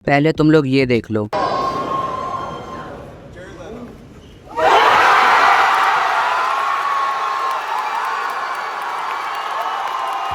पहले तुम लोग ये देख लो।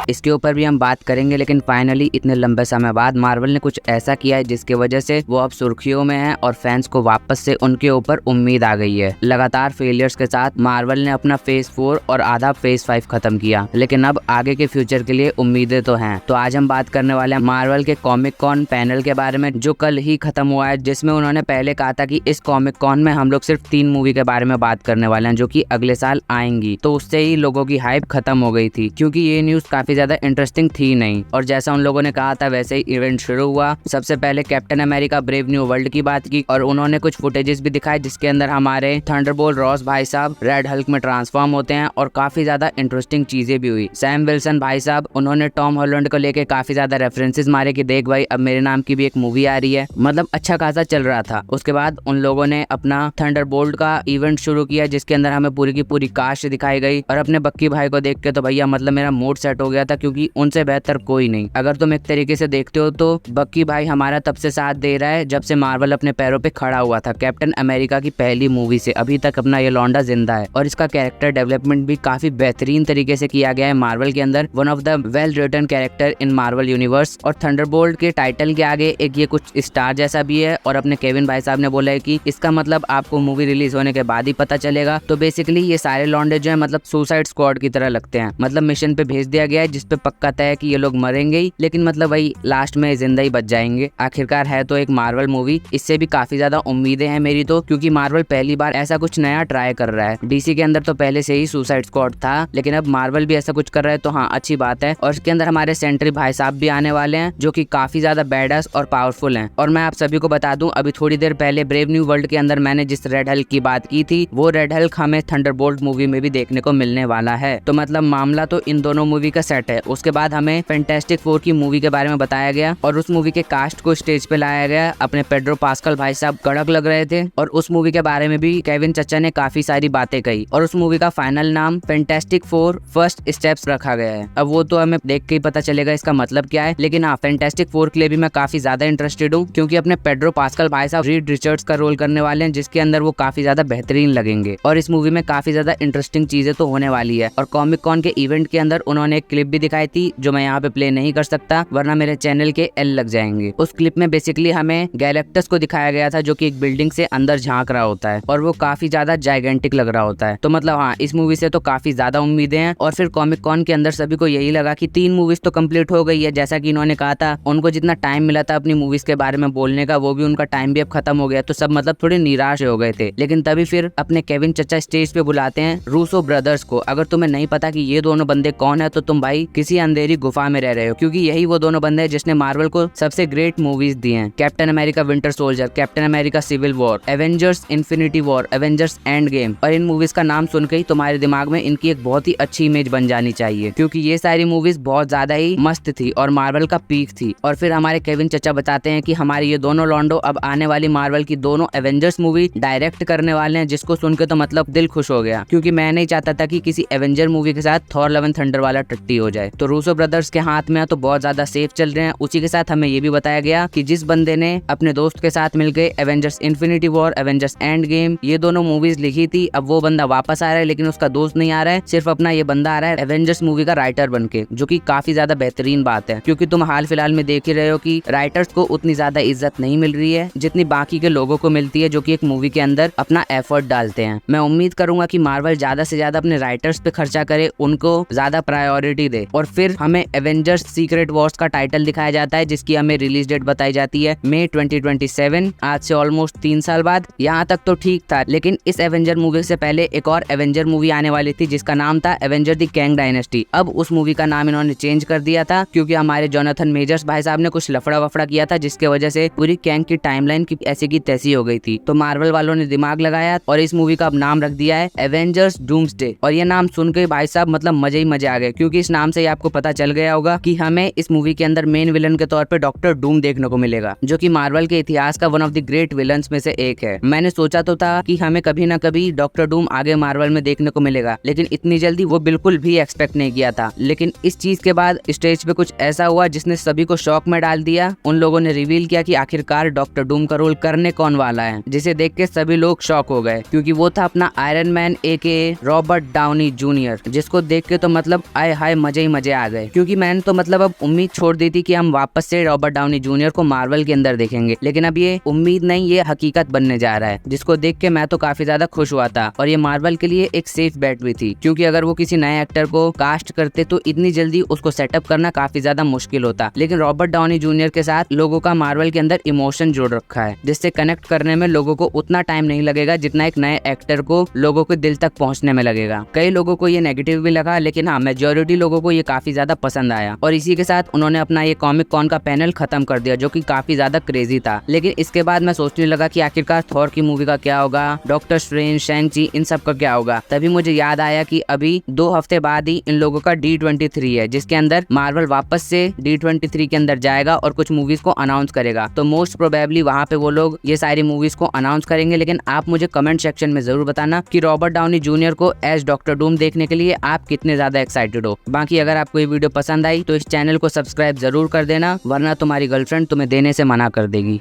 इसके ऊपर भी हम बात करेंगे, लेकिन फाइनली इतने लंबे समय बाद मार्वल ने कुछ ऐसा किया है जिसकी वजह से वो अब सुर्खियों में है और फैंस को वापस से उनके ऊपर उम्मीद आ गई है। लगातार फेलियर्स के साथ मार्वल ने अपना फेज 4 और आधा फेज 5 खत्म किया, लेकिन अब आगे के फ्यूचर के लिए उम्मीदें तो हैं। तो आज हम बात करने वाले हैं मार्वल के कॉमिक कॉन पैनल के बारे में, जो कल ही खत्म हुआ है, जिसमें उन्होंने पहले कहा था कि इस कॉमिक कॉन में हम लोग सिर्फ 3 मूवी के बारे में बात करने वाले हैं जो कि अगले साल आएंगी। तो उससे ही लोगों की हाइप खत्म हो गई थी, क्योंकि ये न्यूज काफी ज्यादा इंटरेस्टिंग थी नहीं। और जैसा उन लोगों ने कहा था वैसे ही इवेंट शुरू हुआ। सबसे पहले captain America brave new world की बात की और उन्होंने कुछ फुटेजेस भी दिखाए जिसके अंदर हमारे थंडरबोल्ट रॉस भाई साहब रेड हल्क में ट्रांसफॉर्म होते हैं और काफी ज्यादा इंटरेस्टिंग चीजें भी हुई। सैम विल्सन भाई साहब उन्होंने टॉम हॉलैंड को लेके काफी ज्यादा रेफरेंसेस मारे कि देख भाई अब मेरे नाम की भी एक मूवी आ रही है। मतलब अच्छा खासा चल रहा था। उसके बाद उन लोगों ने अपना थंडरबोल्ट का इवेंट शुरू किया जिसके अंदर हमें पूरी की पूरी कास्ट दिखाई गई और अपने बक्की भाई को देख के तो भैया मतलब मेरा मूड सेट हो गया था, क्योंकि उनसे बेहतर कोई नहीं। अगर तुम एक तरीके से देखते हो तो बक्की भाई हमारा तब से साथ दे रहा है जब से मार्वल अपने पैरों पे खड़ा हुआ था। कैप्टन अमेरिका की पहली मूवी से अभी तक अपना ये लौंडा जिंदा है और इसका कैरेक्टर डेवलपमेंट भी काफी बेहतरीन तरीके से किया गया है मार्वल के अंदर। One of the well written character in Marvel universe. और थंडरबोल्ट के टाइटल के आगे एक ये कुछ स्टार जैसा भी है और अपने केविन भाई साहब ने बोला है कि इसका मतलब आपको मूवी रिलीज होने के बाद ही पता चलेगा। तो बेसिकली ये सारे लौंडे जो है मतलब सुसाइड स्क्वाड की तरह लगते हैं। मतलब मिशन पे भेज दिया गया है जिसपे पक्का तय है कि ये लोग मरेंगे ही, लेकिन मतलब वही लास्ट में जिंदा ही बच जाएंगे। आखिरकार है तो एक मार्वल मूवी, इससे भी काफी ज्यादा उम्मीदें हैं मेरी तो, क्योंकि मार्वल पहली बार ऐसा कुछ नया ट्राई कर रहा है। डीसी के अंदर तो पहले से ही सुसाइड स्क्वाड था, लेकिन अब मार्वल भी ऐसा कुछ कर रहा है तो हाँ अच्छी बात है। और इसके अंदर हमारे सेंट्री भाई साहब भी आने वाले हैं जो कि काफी ज्यादा बैडस और पावरफुल हैं। और मैं आप सभी को बता दूं, अभी थोड़ी देर पहले ब्रेव न्यू वर्ल्ड के अंदर मैंने जिस रेड हल्क की बात की थी वो रेड हल्क हमें थंडरबोल्ट मूवी में भी देखने को मिलने वाला है। तो मतलब मामला तो इन दोनों मूवी का सेट है। उसके बाद हमें फैंटास्टिक 4 की मूवी के बारे में बताया गया और उस मूवी के कास्ट को स्टेज पे लाया गया। अपने पेड्रो पास्कल भाई साहब कड़क लग रहे थे और उस मूवी के बारे में भी केविन चचा ने काफी सारी बातें कही और उस मूवी का फाइनल नाम फैंटास्टिक 4 फर्स्ट स्टेप्स रखा गया है। अब वो तो हमें देख के ही पता चलेगा इसका मतलब क्या है, लेकिन हाँ फैंटास्टिक 4 के लिए भी मैं काफी ज्यादा इंटरेस्टेड हूँ, क्योंकि अपने पेड्रो पास्कल भाई साहब रीड रिचर्ड्स का रोल करने वाले हैं जिसके अंदर वो काफी ज्यादा बेहतरीन लगेंगे और इस मूवी में काफी ज्यादा इंटरेस्टिंग चीजें तो होने वाली है। और कॉमिक कॉन के इवेंट के अंदर उन्होंने एक क्लिप भी दिखाई थी जो मैं यहाँ पे प्ले नहीं कर सकता वरना मेरे चैनल के एल लग जाएंगे। उस क्लिप में बेसिकली हमें गैलेक्टस को दिखाया गया था जो कि एक बिल्डिंग से अंदर झांक रहा होता है और वो काफी ज्यादा जाइगेंटिक लग रहा होता है। तो मतलब हाँ इस मूवी से तो काफी ज्यादा उम्मीदें हैं। और फिर कॉमिक कॉन के अंदर सभी को यही लगा कि 3 मूवीज तो कंप्लीट हो गई है, जैसा कि इन्होंने कहा था। उनको जितना टाइम मिला था अपनी मूवीज के बारे में बोलने का वो भी उनका टाइम भी अब खत्म हो गया, तो सब मतलब थोड़े निराश हो गए थे। लेकिन तभी फिर अपने केविन चचा स्टेज पे बुलाते हैं रूसो ब्रदर्स को। अगर तुम्हें नहीं पता कि ये दोनों बंदे कौन है तो तुम भाई किसी अंधेरी गुफा में रह रहे हो, क्योंकि यही वो दोनों बंदे हैं जिसने मार्वल को सबसे ग्रेट मूवीज दी हैं। Captain America Winter Soldier, Captain America Civil War, Avengers Infinity War, Avengers Endgame. और इन मूवीज का नाम सुन के ही तुम्हारे दिमाग में इनकी एक बहुत ही अच्छी इमेज बन जानी चाहिए, क्योंकि ये सारी मूवीज बहुत ज्यादा ही मस्त थी और मार्वल का पीक थी। और फिर हमारे केविन चचा बताते हैं कि हमारे ये दोनों लॉन्डो अब आने वाली मार्वल की दोनों एवेंजर्स मूवी डायरेक्ट करने वाले हैं, जिसको सुन के तो मतलब दिल खुश हो गया, क्योंकि मैं नहीं चाहता था कि किसी एवेंजर मूवी के साथ थॉर लव एंड थंडर वाला टट्टी हो जाए। तो रूसो ब्रदर्स के हाथ में तो बहुत ज्यादा सेफ चल रहे हैं। उसी के साथ हमें ये भी बताया गया कि जिस बंदे ने अपने दोस्त के साथ मिलकर Avengers Infinity War, Avengers end game ये दोनों मूवीज लिखी थी, अब वो बंदा वापस आ रहा है, लेकिन उसका दोस्त नहीं आ रहा है, सिर्फ अपना ये बंदा आ रहा है एवेंजर्स मूवी का राइटर बनके, जो कि काफी ज्यादा बेहतरीन बात है। क्योंकि तुम हाल फिलहाल में देख ही रहे हो कि राइटर्स को उतनी ज्यादा इज्जत नहीं मिल रही है जितनी बाकी के लोगों को मिलती है जो कि एक मूवी के अंदर अपना एफर्ट डालते हैं। मैं उम्मीद करूंगा कि मार्वल ज्यादा से ज्यादा अपने राइटर्स पे खर्चा करे, उनको ज्यादा प्रायोरिटी दे। और फिर हमें एवेंजर्स सीक्रेट वॉर्स का टाइटल दिखाया जाता है जिसकी हमें रिलीज डेट बताई जाती है मई 2027, आज से ऑलमोस्ट 3 साल बाद। यहाँ तक तो ठीक था, लेकिन इस एवेंजर मूवी से पहले एक और एवेंजर मूवी आने वाली थी जिसका नाम था एवेंजर द कैंग डायनेस्टी। अब उस मूवी का नाम इन्होंने चेंज कर दिया था क्योंकि हमारे जोनाथन मेजर्स भाई साहब ने कुछ लफड़ा वफड़ा किया था जिसके वजह से पूरी कैंग की टाइमलाइन की ऐसी की तैसी हो गई थी। तो मार्वल वालों ने दिमाग लगाया और इस मूवी का अब नाम रख दिया है एवेंजर्स डूम्सडे। और ये नाम सुन के भाई साहब मतलब मजे ही मजे आ गए, क्योंकि इस नाम नाम से ही आपको पता चल गया होगा कि हमें इस मूवी के अंदर मेन विलन के तौर पे डॉक्टर डूम देखने को मिलेगा, जो कि मार्वल के इतिहास का one of the great villains में से एक है। मैंने सोचा तो था कि हमें कभी ना कभी डॉक्टर डूम आगे मार्वल में देखने को मिलेगा, लेकिन इतनी जल्दी वो बिल्कुल भी एक्सपेक्ट नहीं किया था। लेकिन इस चीज के बाद स्टेज पे कुछ ऐसा हुआ जिसने सभी को शॉक में डाल दिया। उन लोगों ने रिवील किया कि आखिरकार डॉक्टर डूम का रोल करने कौन वाला है, जिसे देख के सभी लोग शॉक हो गए, क्योंकि वो था अपना iron man AKA Robert Downey junior, जिसको देख के तो मतलब आए हाय मजे ही मजे आ गए। क्योंकि मैंने तो मतलब अब उम्मीद छोड़ दी थी कि हम वापस से रॉबर्ट डाउनी जूनियर को मार्वल के अंदर देखेंगे, लेकिन अब ये उम्मीद नहीं, ये हकीकत बनने जा रहा है, जिसको देख के मैं तो काफी ज्यादा खुश हुआ था। और ये मार्वल के लिए एक सेफ बेट भी थी, क्योंकि अगर वो किसी नए एक्टर को कास्ट करते तो इतनी जल्दी उसको सेटअप करना काफी ज्यादा मुश्किल होता। लेकिन रॉबर्ट डाउनी जूनियर के साथ लोगों का मार्वल के अंदर इमोशन जुड़ रखा है, जिससे कनेक्ट करने में लोगों को उतना टाइम नहीं लगेगा जितना एक नए एक्टर को लोगों के दिल तक पहुंचने में लगेगा। कई लोगों को ये नेगेटिव भी लगा, लेकिन हाँ मेजोरिटी लोगों को ये काफी ज्यादा पसंद आया। और इसी के साथ उन्होंने अपना ये कॉमिक कॉन का पैनल खत्म कर दिया, जो कि काफी ज्यादा क्रेजी था। लेकिन इसके बाद मैं सोचने लगा कि आखिरकार थॉर की मूवी का क्या होगा, डॉक्टर स्ट्रेंज, शैंग-ची, इन सब का क्या होगा। तभी मुझे याद आया कि अभी 2 हफ्ते बाद ही इन लोगों का D23 है, जिसके अंदर मार्वल वापस से D23 के अंदर जाएगा और कुछ मूवीज को अनाउंस करेगा। तो मोस्ट प्रोबेबली वहाँ पे वो लोग ये सारी मूवीज को अनाउंस करेंगे। लेकिन आप मुझे कमेंट सेक्शन में जरूर बताना कि रॉबर्ट डाउनी जूनियर को एज डॉक्टर डूम देखने के लिए आप कितने ज्यादा एक्साइटेड हो। बाकी अगर आपको ये वीडियो पसंद आई तो इस चैनल को सब्सक्राइब जरूर कर देना, वरना तुम्हारी गर्लफ्रेंड तुम्हें देने से मना कर देगी।